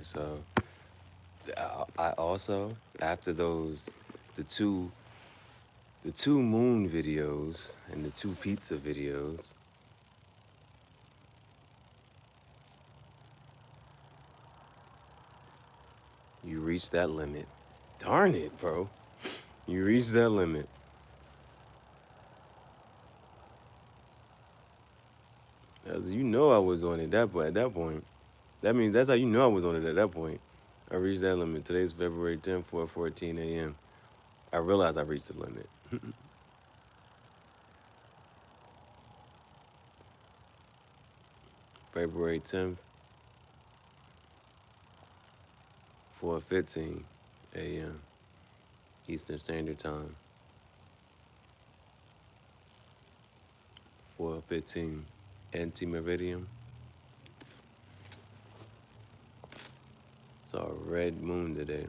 So I also, after the two the two moon videos and the two pizza videos, you reach that limit. Darn it, bro. You reach that limit. As you know I was on it at that point. That means that's how you know I was on it at that point. I reached that limit. Today's February 10th, 4:14 a.m. I realized I reached the limit. February 10th, 4:15 a.m. Eastern Standard Time. 4:15 anti-meridian. Saw a red moon today.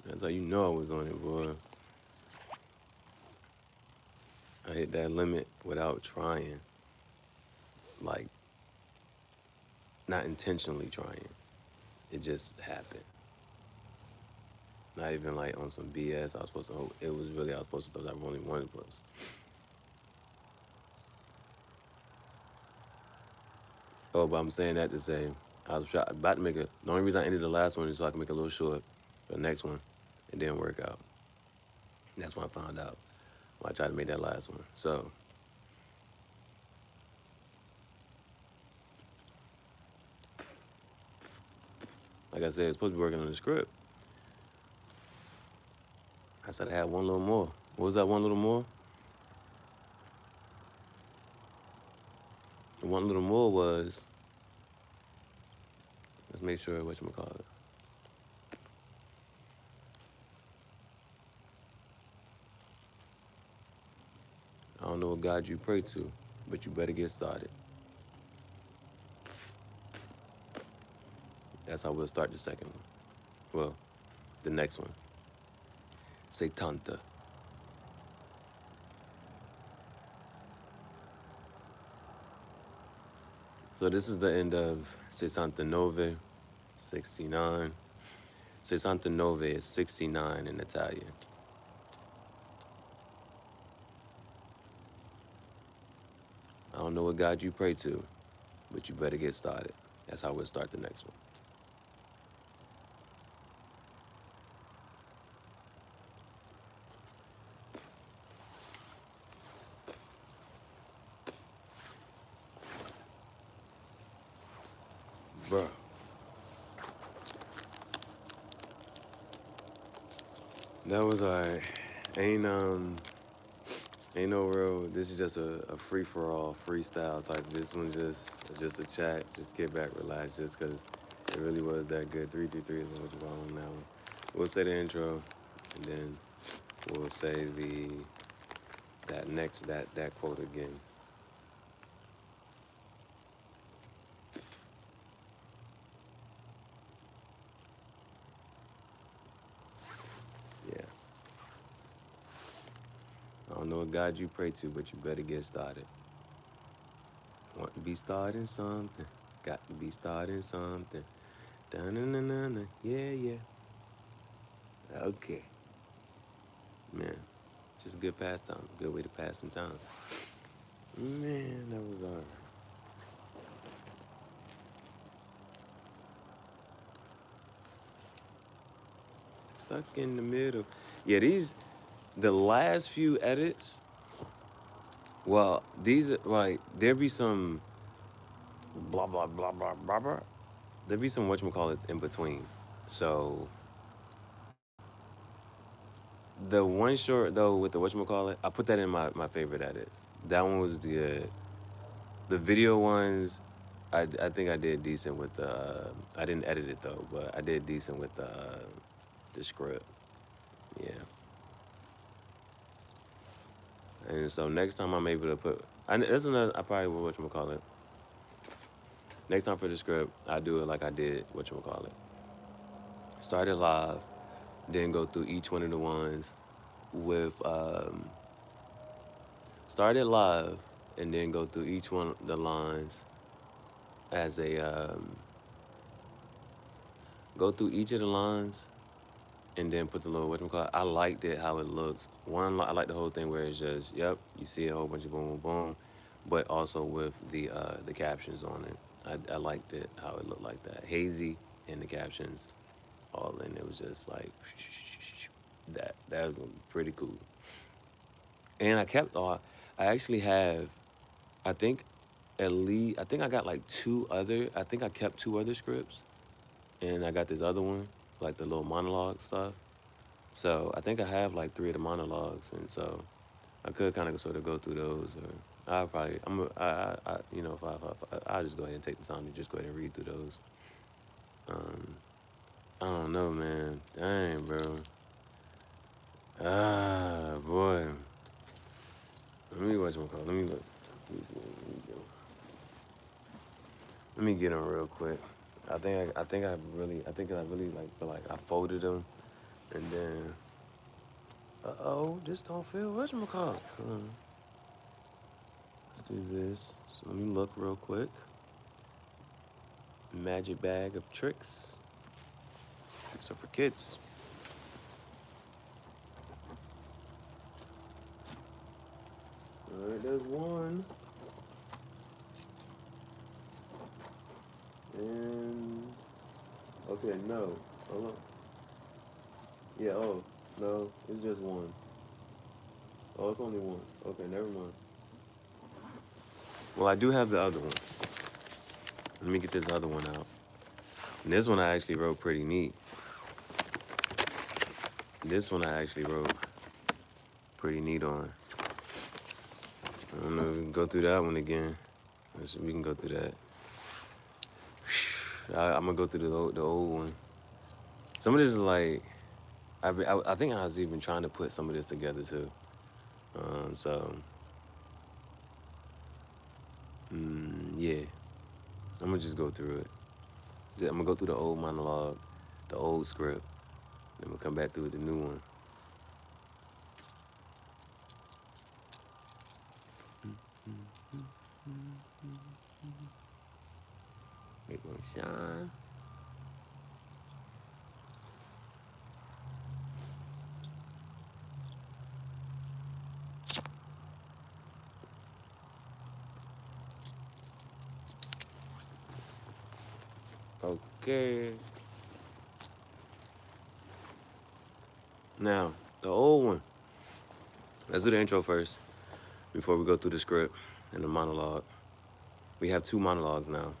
That's how you know I was on it, boy. I hit that limit without trying. Like, not intentionally trying. It just happened. Not even like on some BS. I was supposed to, it was really, I was supposed to thought I only wanted plus. Oh, but I'm saying that to say, I was about to make the only reason I ended the last one is so I can make a little short for the next one. It didn't work out. That's when I found out when I tried to make that last one. So, like I said, it's supposed to be working on the script. I said I had one little more. What was that one little more? The one little more was, let's make sure whatchamacallit. I don't know what God you pray to, but you better get started. That's how we'll start the second one. Well, the next one. Settanta. So this is the end of Sessantanove, 69. Sessantanove is 69 in Italian. I don't know what God you pray to, but you better get started. That's how we'll start the next one. Bruh. That was alright. Ain't no real, this is just a free-for-all, freestyle type. This one just a chat, just get back, relax, just because it really was that good. 333 is what you call on that one. We'll say the intro, and then we'll say that quote again. Yeah. I don't know what God you pray to, but you better get started. Want to be starting something. Got to be starting something. Da-na-na-na-na. Yeah, yeah. Okay. Man, just a good pastime. Good way to pass some time. Man, that was all right. Stuck in the middle. Yeah, the last few edits, well, these are like, there be some blah, blah, blah, blah, blah, blah. There be some whatchamacallits in between. So, the one short, though, with the whatchamacallit, I put that in my favorite edits. That one was good. The video ones, I think I did decent with the, I didn't edit it, though, but I did decent with the script. Yeah. And so next time I'm able to put, that's another, I probably will, whatchamacallit. Next time for the script, I do it like I did, whatchamacallit. Start it live, then go through each one of the ones with, start it live, and then go through each one of the lines as a go through each of the lines and then put the little whatchamacallit. I liked it how it looks. One, I like the whole thing where it's just, yep, you see a whole bunch of boom, boom, boom, but also with the captions on it. I liked it how it looked like that, hazy, and the captions all in. It was just like that was pretty cool. And I kept I actually have, I think at least, I think I got like I think I kept two other scripts, and I got this other one, like the little monologue stuff. So I think I have like three of the monologues, and so I could kind of sort of go through those, or I'll probably you know, if I'll just go ahead and take the time to just go ahead and read through those. Um, I don't know, man. Dang, bro. Ah, boy. Let me watch my call. Let me look. Let me get them real quick. I think I really like feel like I folded them, and then this don't feel whatchamacallit. Let's do this. So let me look real quick. Magic bag of tricks. So for kids. All right, there's one. And okay, no. Hold on. Yeah. Oh no, it's just one. Oh, it's only one. Okay, never mind. Well, I do have the other one. Let me get this other one out. And this one I actually wrote pretty neat. This one I actually wrote pretty neat on. I don't know if we can go through that one again. We can go through that. I'm gonna go through the old one. Some of this is like, I think I was even trying to put some of this together too. So, yeah, I'm gonna just go through it. I'm gonna go through the old monologue, the old script, then we'll come back through the new one. Make one shine. Okay. Now, the old one. Let's do the intro first before we go through the script and the monologue. We have two monologues now.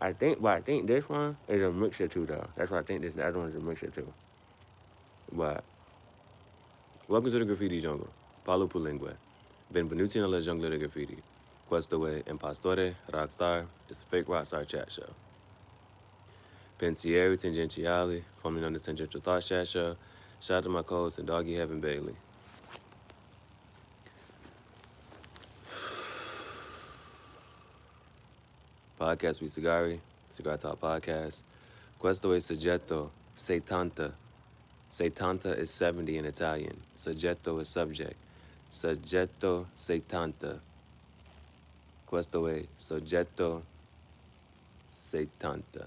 I think this one is a mixture too, though. That's why I think the other one is a mixture too. But welcome to the graffiti jungle. Paolo Pulingue. Benvenuti nella giungla del graffiti. Questo è Impastore Rockstar. It's the fake rockstar chat show. Pensieri tangentiali, formerly known as Tangential Thought Chat Show. Shout out to my co-host and Doggy Heaven Bailey. Podcast with Gihareh, Cigar Talk Podcast. Questo è Soggetto Settanta. Settanta is 70 in Italian. Soggetto is subject. Soggetto Settanta. Questo è Soggetto Settanta.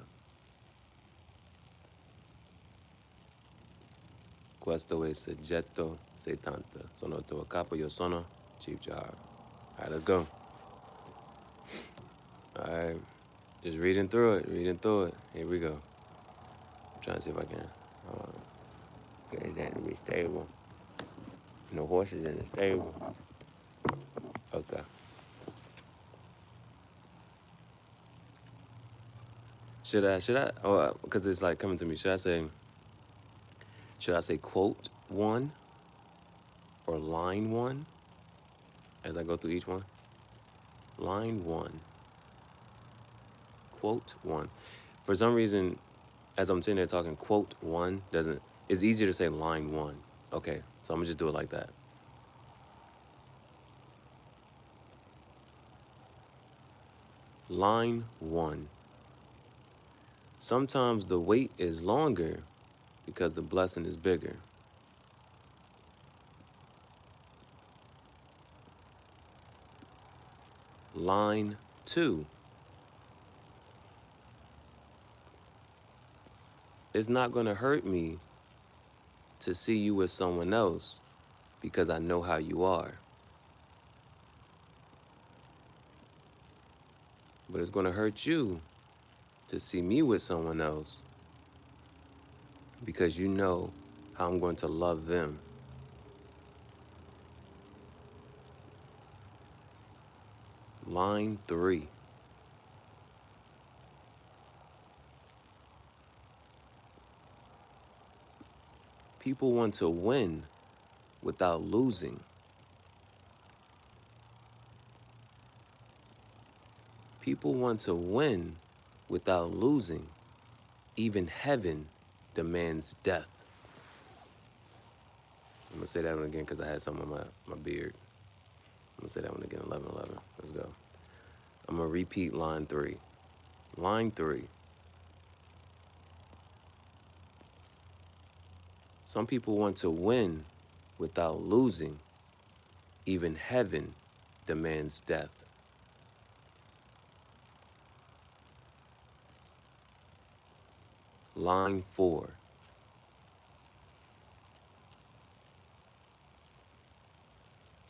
Questo è Soggetto Settanta. Sono il tuo capo, io sono Chief Gihareh. All right, let's go. All right, just reading through it. Here we go. I'm trying to see if I can get that to be stable. No horses in the stable. Okay. Should I, oh, because it's like coming to me, should I say quote one or line one as I go through each one? Line one, quote one. For some reason, as I'm sitting there talking, quote one it's easier to say line one. Okay, so I'm gonna just do it like that. Line one. Sometimes the wait is longer because the blessing is bigger. Line 2. It's not going to hurt me to see you with someone else because I know how you are. But it's going to hurt you to see me with someone else because you know how I'm going to love them. Line 3. People want to win without losing. People want to win without losing. Even heaven demands death. I'm going to say that one again because I had something on my beard. I'm going to say that one again, 11:11. Let's go. I'm going to repeat line 3. Line 3. Some people want to win without losing. Even heaven demands death. Line 4.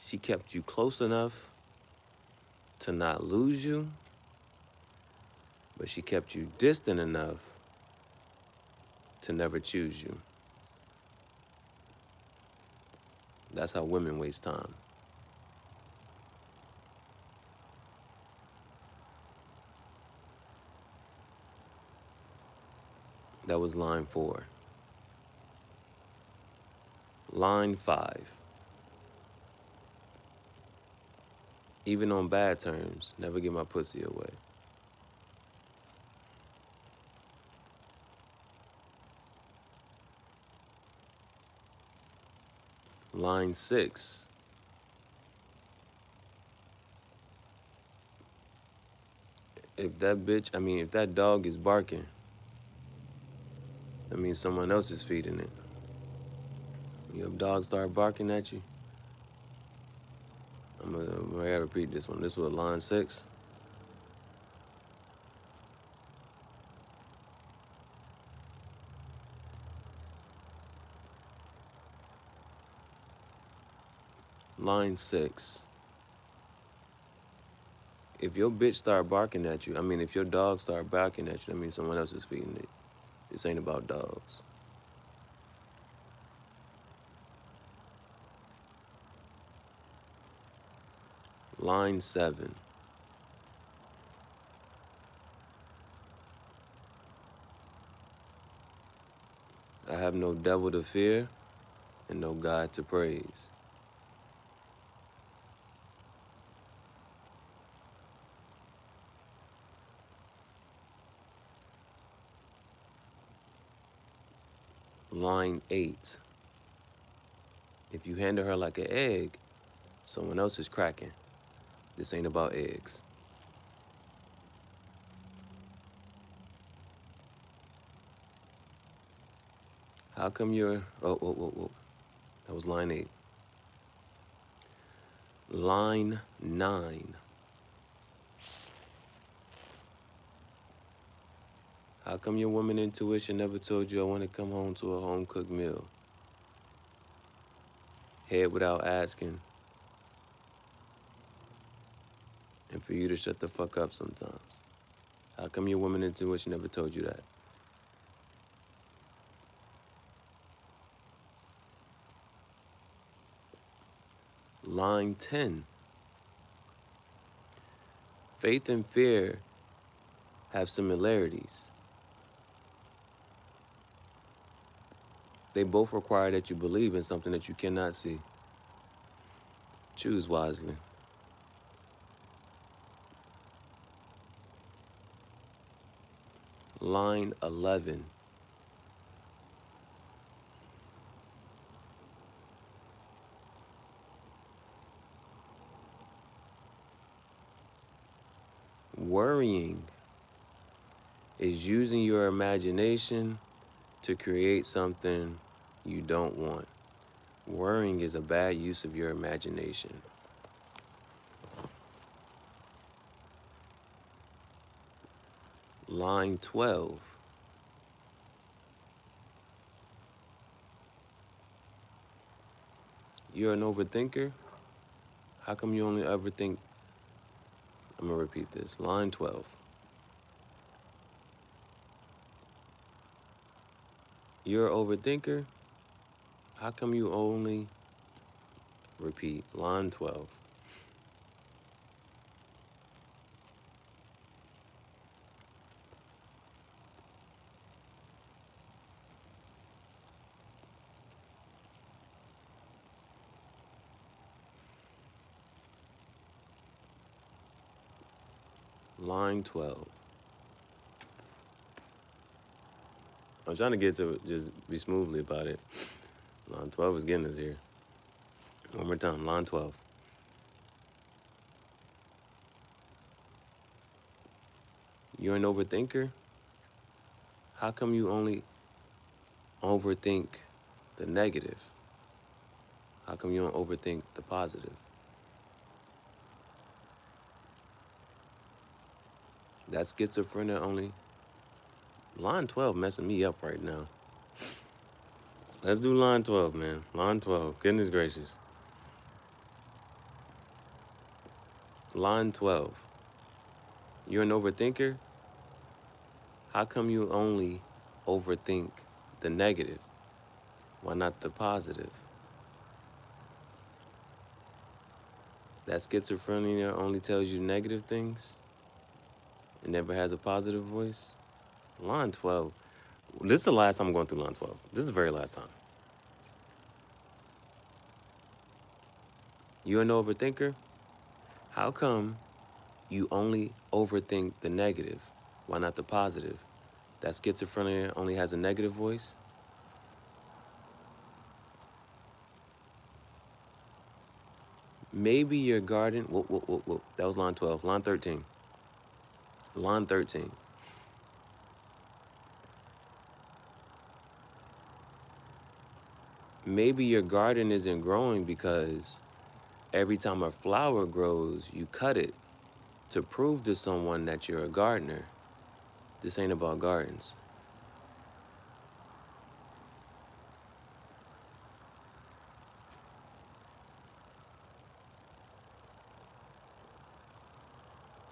She kept you close enough to not lose you, but she kept you distant enough to never choose you. That's how women waste time. That was line 4. Line 5. Even on bad terms, never give my pussy away. Line 6. If that dog is barking, that means someone else is feeding it. If dogs start barking at you, I'm gonna repeat this one. This was line 6. Line 6. If your bitch start barking at you, if your dog start barking at you, that means someone else is feeding it. This ain't about dogs. Line 7. I have no devil to fear and no God to praise. Line 8. If you handle her like an egg, someone else is cracking. This ain't about eggs. How come you're... Oh. That was line 8. Line 9. How come your woman intuition never told you I want to come home to a home-cooked meal? Head without asking. And for you to shut the fuck up sometimes. How come your woman intuition never told you that? Line 10. Faith and fear have similarities. They both require that you believe in something that you cannot see. Choose wisely. Line 11. Worrying is using your imagination to create something you don't want. Worrying is a bad use of your imagination. Line 12. You're an overthinker? How come you only ever think? I'm going to repeat this. Line 12. You're an overthinker? How come you only repeat? Line 12. Line 12. I'm trying to get to it, just be smoothly about it. Line 12 is getting us here. One more time. Line 12. You're an overthinker? How come you only overthink the negative? How come you don't overthink the positive? That's schizophrenia only. Line 12 messing me up right now. Let's do line 12, man. Line 12. Goodness gracious. Line 12. You're an overthinker? How come you only overthink the negative? Why not the positive? That schizophrenia only tells you negative things? It never has a positive voice? Line 12. This is the last time I'm going through line 12. This is the very last time. You're an overthinker? How come you only overthink the negative? Why not the positive? That schizophrenia only has a negative voice? Maybe your garden. Whoa. That was line 12. Line 13. Line 13. Maybe your garden isn't growing because every time a flower grows, you cut it to prove to someone that you're a gardener. This ain't about gardens.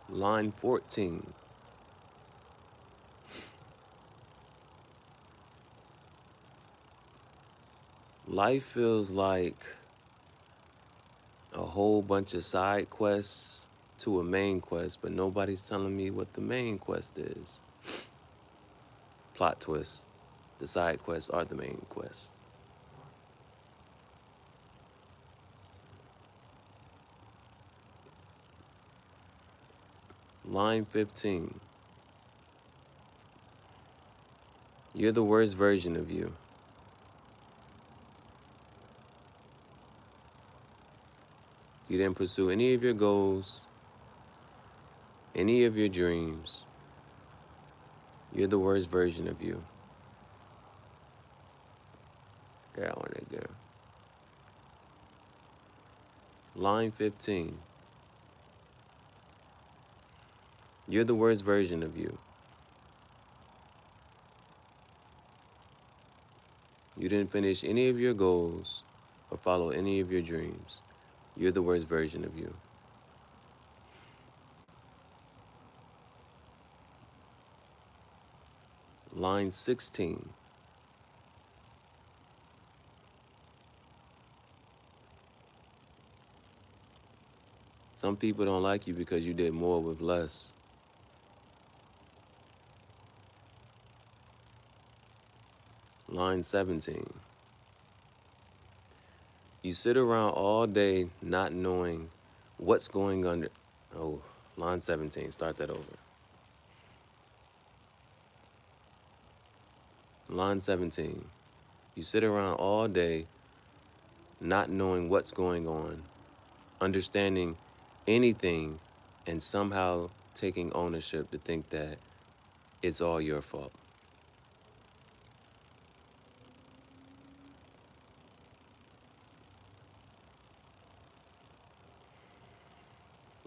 Line 14. Life feels like a whole bunch of side quests to a main quest, but nobody's telling me what the main quest is. Plot twist. The side quests are the main quests. Line 15. You're the worst version of you. You didn't pursue any of your goals, any of your dreams. You're the worst version of you. That one right there. Line 15. You're the worst version of you. You didn't finish any of your goals or follow any of your dreams. You're the worst version of you. Line 16. Some people don't like you because you did more with less. Line 17. You sit around all day not knowing what's going on. Oh, line 17. Start that over. Line 17. You sit around all day not knowing what's going on, understanding anything, and somehow taking ownership to think that it's all your fault.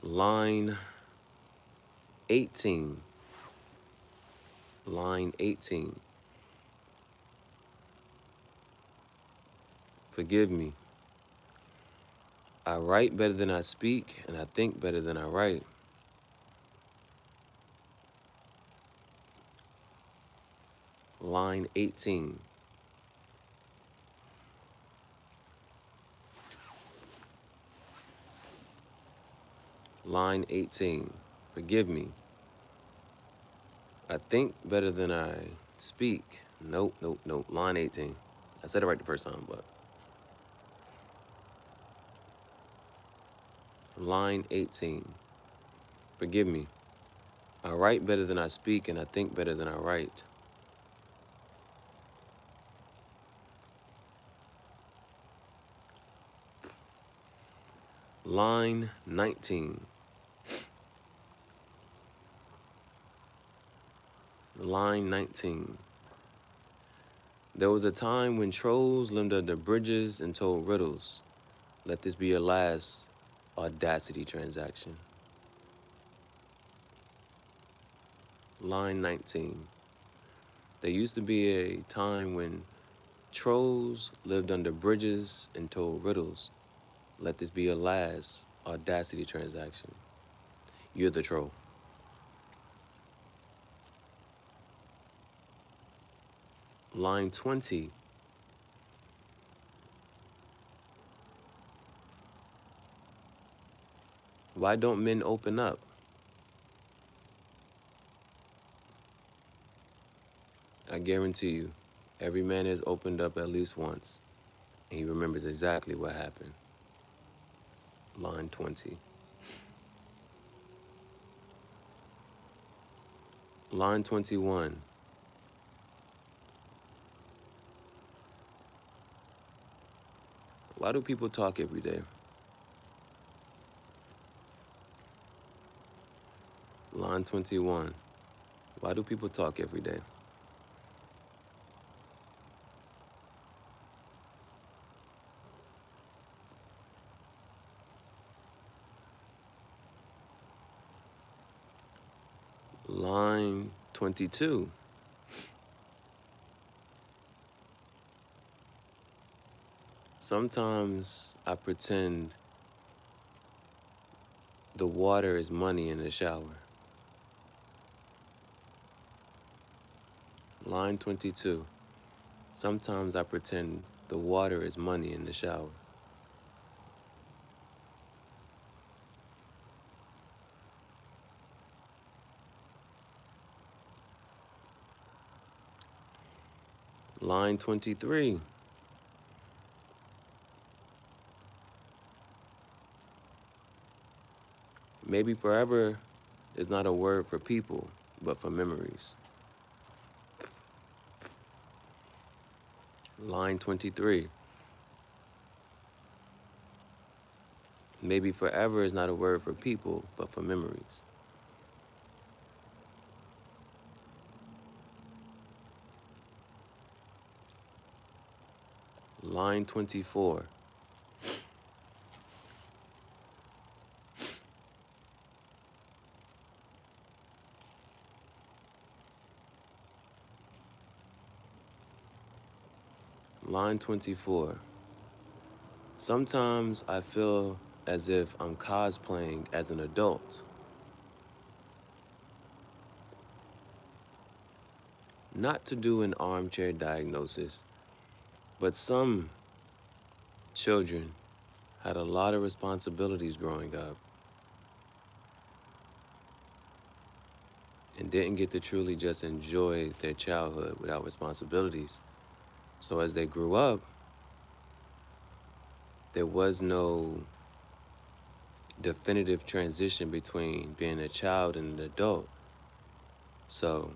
Line 18. Line 18. Forgive me. I write better than I speak, and I think better than I write. Line 18. Line 18. Forgive me. I think better than I speak. Nope, nope, nope. Line 18. I said it right the first time, but. Line 18. Forgive me. I write better than I speak, and I think better than I write. Line 19. Line 19. There was a time when trolls lived under bridges and told riddles. Let this be your last audacity transaction. Line 19. There used to be a time when trolls lived under bridges and told riddles. Let this be your last audacity transaction. You're the troll. Line 20. Why don't men open up? I guarantee you, every man has opened up at least once, and he remembers exactly what happened. Line 20. Line 21. Why do people talk every day? Line 21. Why do people talk every day? Line 22. Sometimes I pretend the water is money in the shower. Line 22. Sometimes I pretend the water is money in the shower. Line 23. Maybe forever is not a word for people, but for memories. Line 23. Maybe forever is not a word for people, but for memories. Line 24. Line 24. Sometimes I feel as if I'm cosplaying as an adult. Not to do an armchair diagnosis, but some children had a lot of responsibilities growing up and didn't get to truly just enjoy their childhood without responsibilities. So as they grew up, there was no definitive transition between being a child and an adult. So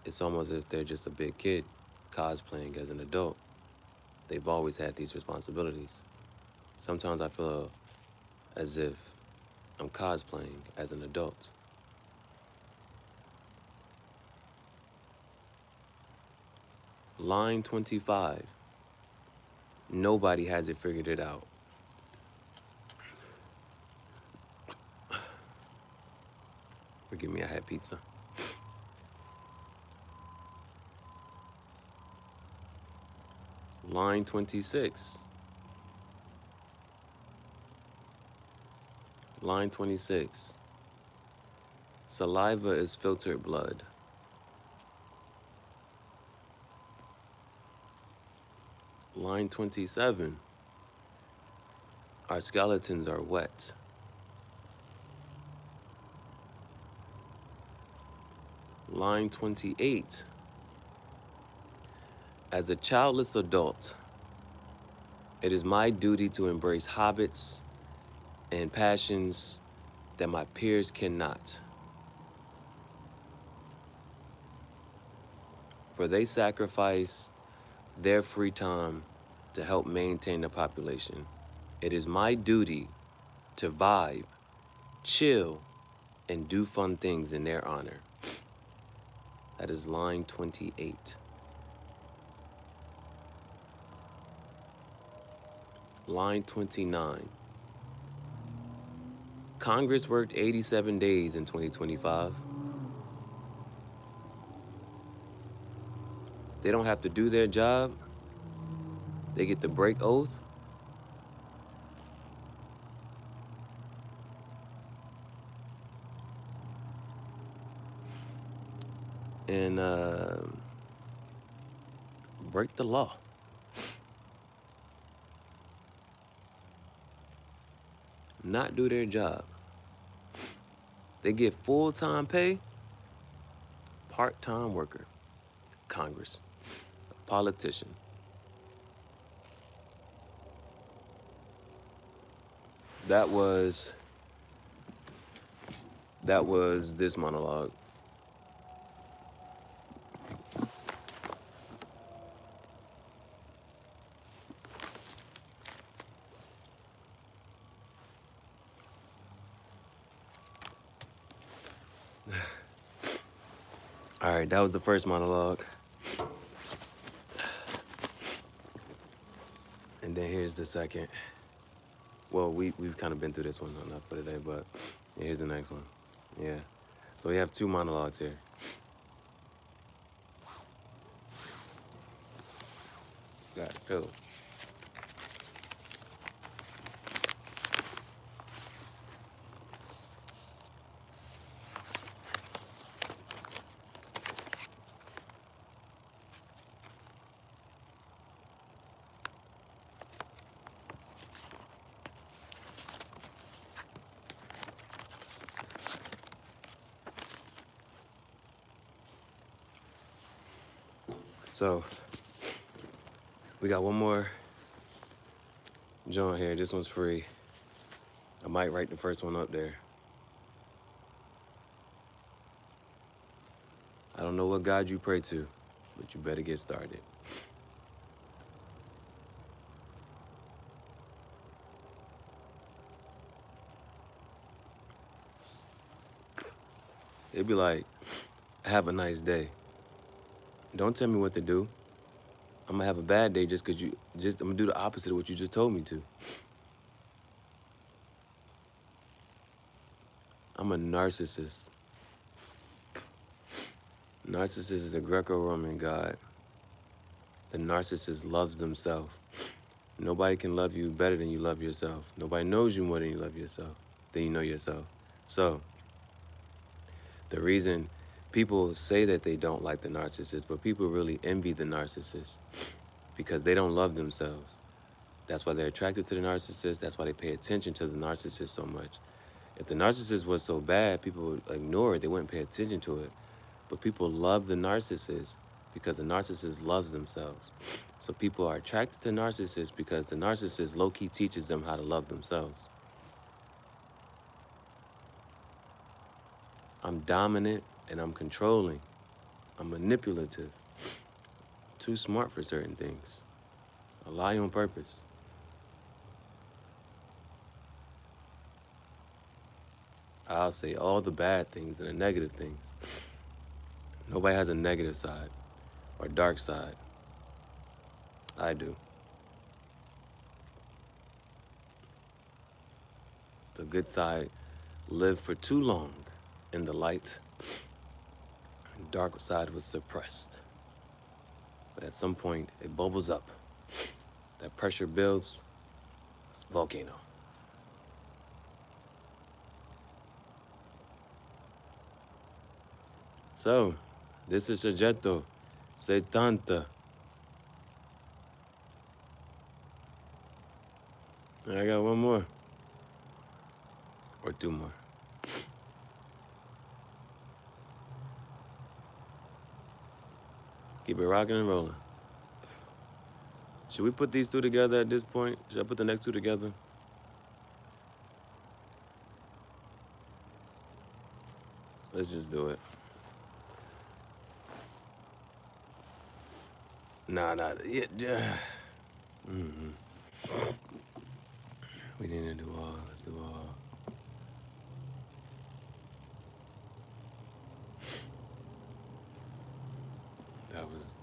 it's almost as if they're just a big kid cosplaying as an adult. They've always had these responsibilities. Sometimes I feel as if I'm cosplaying as an adult. Line 25. Nobody has it figured it out. Forgive me, I had pizza. Line 26. Line 26. Saliva is filtered blood. Line 27. Our skeletons are wet. Line 28. As a childless adult, it is my duty to embrace habits and passions that my peers cannot. For they sacrifice their free time to help maintain the population. It is my duty to vibe, chill, and do fun things in their honor. That is line 28. Line 29. Congress worked 87 days in 2025. They don't have to do their job. They get to break oath. And break the law. Not do their job. They get full-time pay, part-time worker, Congress, politician. That was this monologue. All right, that was the first monologue. And then here's the second. Well, we've kind of been through this one enough for today, but here's the next one. Yeah. So we have two monologues here. Got it, go. So we got one more joint here. This one's free. I might write the first one up there. I don't know what God you pray to, but you better get started. It'd be like, have a nice day. Don't tell me what to do. I'm gonna have a bad day just because I'm gonna do the opposite of what you just told me to. I'm a narcissist. Narcissist is a Greco-Roman god. The narcissist loves themselves. Nobody can love you better than you love yourself. Nobody knows you more than you love yourself, than you know yourself. So, the reason people say that they don't like the narcissist, but people really envy the narcissist because they don't love themselves. That's why they're attracted to the narcissist. That's why they pay attention to the narcissist so much. If the narcissist was so bad, people would ignore it. They wouldn't pay attention to it. But people love the narcissist because the narcissist loves themselves. So people are attracted to narcissists because the narcissist low-key teaches them how to love themselves. I'm dominant and I'm controlling. I'm manipulative. Too smart for certain things. I lie on purpose. I'll say all the bad things and the negative things. Nobody has a negative side or dark side. I do. The good side lived for too long in the light. The dark side was suppressed. But at some point, it bubbles up That pressure builds. It's a volcano. So, this is Soggetto Settanta. I got one more. Or two more. Keep it rocking and rolling. Should we put these two together at this point? Should I put the next two together? Let's just do it. Nah. Yeah. We need to do all. Let's do all. That was